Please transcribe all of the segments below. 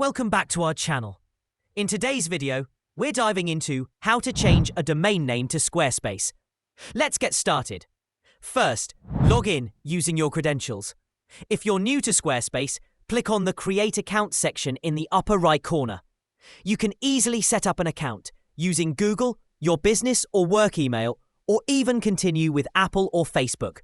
Welcome back to our channel. In today's video, we're diving into how to change a domain name to Squarespace. Let's get started. First, log in using your credentials. If you're new to Squarespace, click on the Create Account section in the upper right corner. You can easily set up an account using Google, your business or work email, or even continue with Apple or Facebook.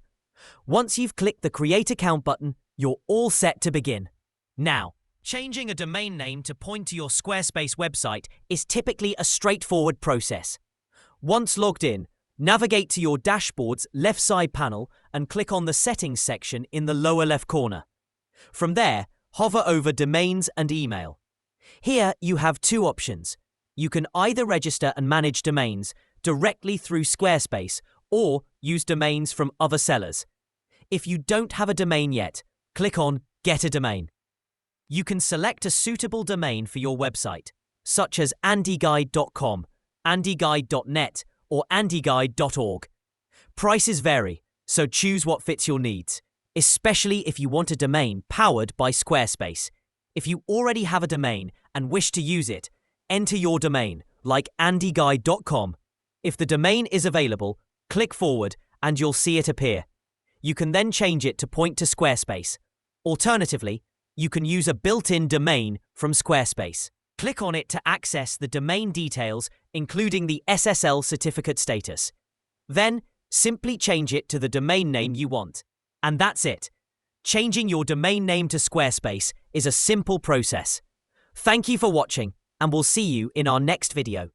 Once you've clicked the Create Account button, you're all set to begin. Now, changing a domain name to point to your Squarespace website is typically a straightforward process. Once logged in, navigate to your dashboard's left side panel and click on the Settings section in the lower left corner. From there, hover over Domains and Email. Here you have two options. You can either register and manage domains directly through Squarespace or use domains from other sellers. If you don't have a domain yet, click on Get a Domain. You can select a suitable domain for your website, such as andyguide.com, andyguide.net, or andyguide.org. Prices vary, so choose what fits your needs, especially if you want a domain powered by Squarespace. If you already have a domain and wish to use it, enter your domain, like andyguide.com. If the domain is available, click Forward and you'll see it appear. You can then change it to point to Squarespace. Alternatively, you can use a built-in domain from Squarespace. Click on it to access the domain details, including the SSL certificate status. Then, simply change it to the domain name you want. And that's it. Changing your domain name to Squarespace is a simple process. Thank you for watching, and we'll see you in our next video.